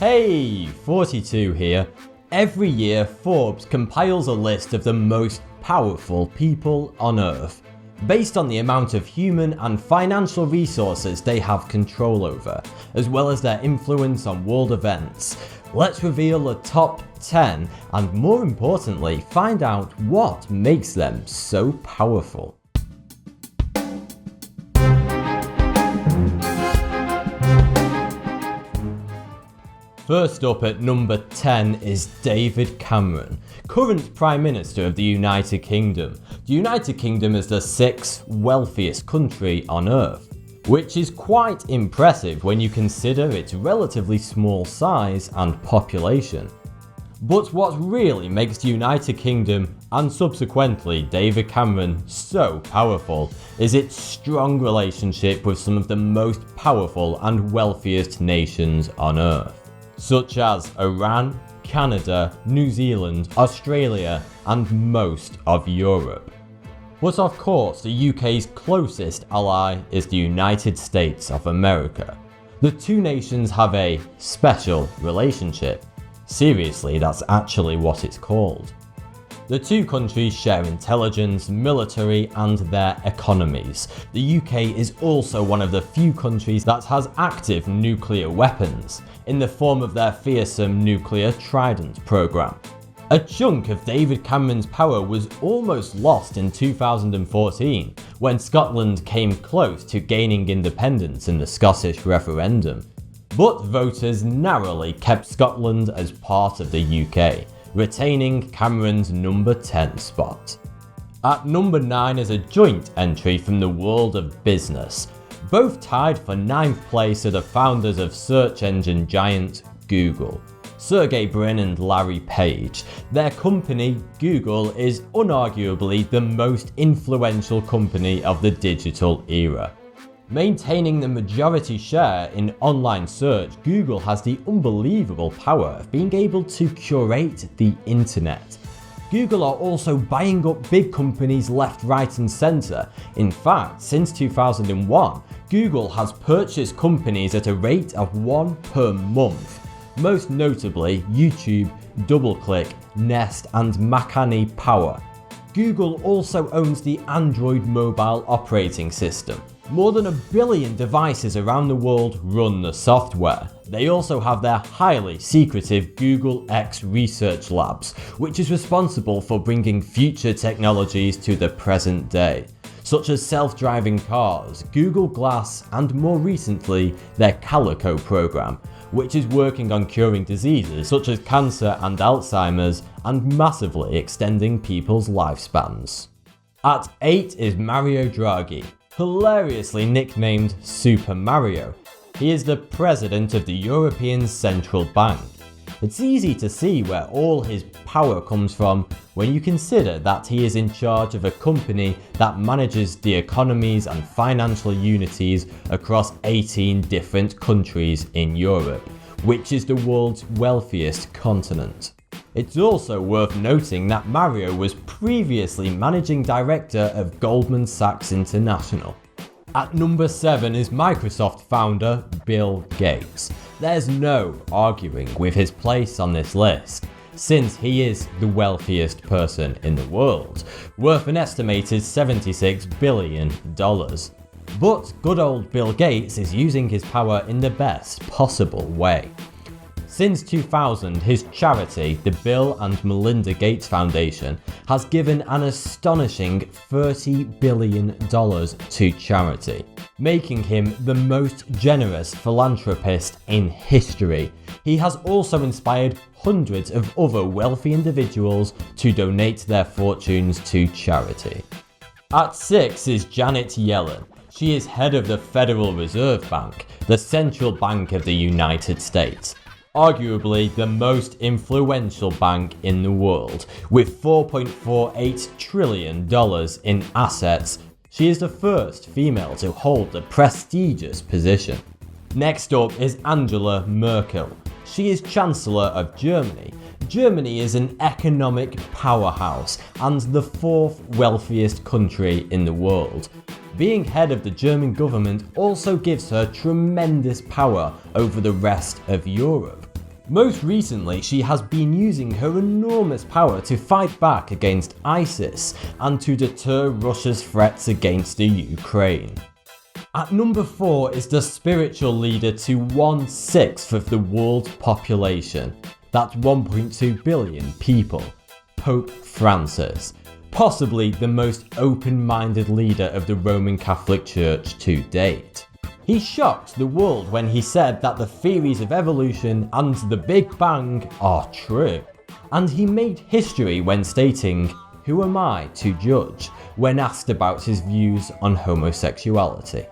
Hey, 42 here. Every year, Forbes compiles a list of the most powerful people on Earth, based on the amount of human and financial resources they have control over, as well as their influence on world events. Let's reveal the top 10 and, more importantly, find out what makes them so powerful. First up at number 10 is David Cameron, current Prime Minister of the United Kingdom. The United Kingdom is the 6th wealthiest country on Earth, which is quite impressive when you consider its relatively small size and population. But what really makes the United Kingdom, and subsequently David Cameron, so powerful is its strong relationship with some of the most powerful and wealthiest nations on Earth, such as Iran, Canada, New Zealand, Australia, and most of Europe. But of course, the UK's closest ally is the United States of America. The two nations have a special relationship. Seriously, that's actually what it's called. The two countries share intelligence, military, and their economies. The UK is also one of the few countries that has active nuclear weapons, in the form of their fearsome nuclear Trident program. A chunk of David Cameron's power was almost lost in 2014, when Scotland came close to gaining independence in the Scottish referendum. But voters narrowly kept Scotland as part of the UK, retaining Cameron's number 10 spot. At number 9 is a joint entry from the world of business. Both tied for 9th place are the founders of search engine giant Google, Sergey Brin and Larry Page. Their company, Google, is unarguably the most influential company of the digital era. Maintaining the majority share in online search, Google has the unbelievable power of being able to curate the internet. Google are also buying up big companies left, right and centre. In fact, since 2001, Google has purchased companies at a rate of 1 per month. Most notably YouTube, DoubleClick, Nest and Makani Power. Google also owns the Android mobile operating system. More than 1 billion devices around the world run the software. They also have their highly secretive Google X research labs, which is responsible for bringing future technologies to the present day, such as self-driving cars, Google Glass, and more recently, their Calico program, which is working on curing diseases such as cancer and Alzheimer's and massively extending people's lifespans. At 8 is Mario Draghi, hilariously nicknamed Super Mario. He is the president of the European Central Bank. It's easy to see where all his power comes from when you consider that he is in charge of a company that manages the economies and financial unities across 18 different countries in Europe, which is the world's wealthiest continent. It's also worth noting that Mario was previously managing director of Goldman Sachs International. At number 7 is Microsoft founder Bill Gates. There's no arguing with his place on this list, since he is the wealthiest person in the world, worth an estimated $76 billion. But good old Bill Gates is using his power in the best possible way. Since 2000, his charity, the Bill and Melinda Gates Foundation, has given an astonishing $30 billion to charity, making him the most generous philanthropist in history. He has also inspired hundreds of other wealthy individuals to donate their fortunes to charity. At 6 is Janet Yellen. She is head of the Federal Reserve Bank, the central bank of the United States. Arguably the most influential bank in the world, with $4.48 trillion in assets. She is the first female to hold the prestigious position. Next up is Angela Merkel. She is Chancellor of Germany. Germany is an economic powerhouse and the 4th wealthiest country in the world. Being head of the German government also gives her tremendous power over the rest of Europe. Most recently, she has been using her enormous power to fight back against ISIS and to deter Russia's threats against the Ukraine. At number 4 is the spiritual leader to 1/6 of the world's population. That's 1.2 billion people. Pope Francis. Possibly the most open-minded leader of the Roman Catholic Church to date. He shocked the world when he said that the theories of evolution and the Big Bang are true. And he made history when stating, "Who am I to judge?" when asked about his views on homosexuality.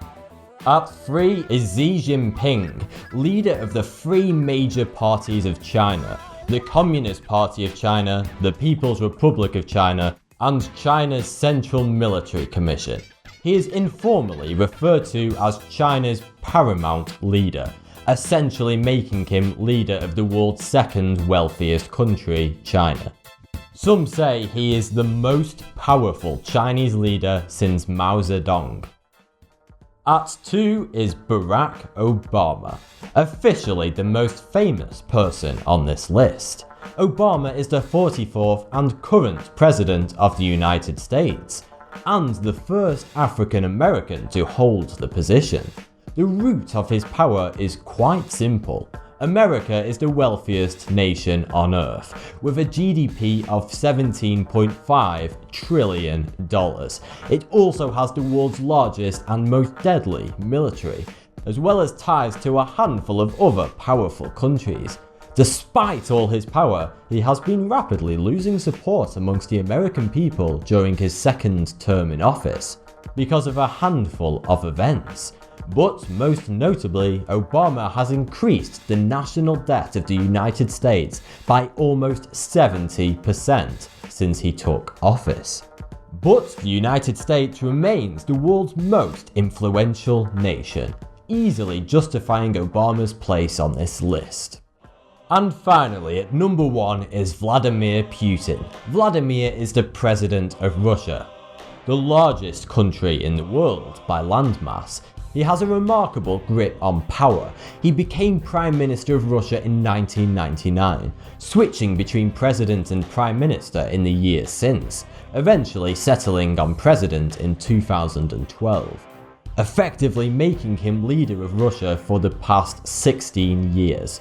At 3 is Xi Jinping, leader of the 3 major parties of China: the Communist Party of China, the People's Republic of China, and China's Central Military Commission. He is informally referred to as China's paramount leader, essentially making him leader of the world's second wealthiest country, China. Some say he is the most powerful Chinese leader since Mao Zedong. At 2 is Barack Obama, officially the most famous person on this list. Obama is the 44th and current President of the United States, and the first African American to hold the position. The root of his power is quite simple. America is the wealthiest nation on Earth, with a GDP of $17.5 trillion. It also has the world's largest and most deadly military, as well as ties to a handful of other powerful countries. Despite all his power, he has been rapidly losing support amongst the American people during his second term in office, because of a handful of events. But most notably, Obama has increased the national debt of the United States by almost 70% since he took office. But the United States remains the world's most influential nation, easily justifying Obama's place on this list. And finally, at number 1 is Vladimir Putin. Vladimir is the president of Russia, the largest country in the world by landmass. He has a remarkable grip on power. He became Prime Minister of Russia in 1999, switching between President and Prime Minister in the years since, eventually settling on President in 2012, effectively making him leader of Russia for the past 16 years.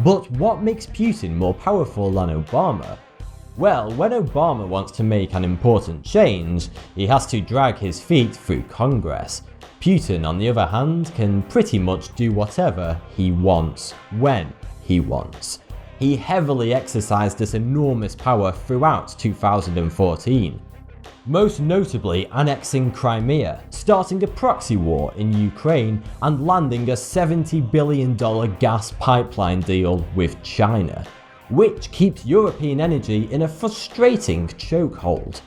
But what makes Putin more powerful than Obama? Well, when Obama wants to make an important change, he has to drag his feet through Congress. Putin, on the other hand, can pretty much do whatever he wants, when he wants. He heavily exercised this enormous power throughout 2014, most notably annexing Crimea, starting a proxy war in Ukraine, and landing a $70 billion gas pipeline deal with China, which keeps European energy in a frustrating chokehold.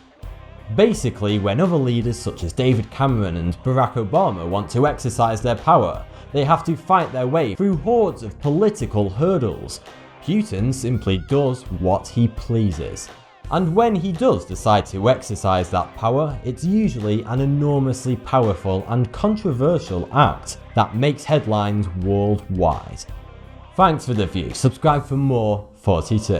Basically, when other leaders such as David Cameron and Barack Obama want to exercise their power, they have to fight their way through hordes of political hurdles. Putin simply does what he pleases. And when he does decide to exercise that power, it's usually an enormously powerful and controversial act that makes headlines worldwide. Thanks for the view, subscribe for more 42.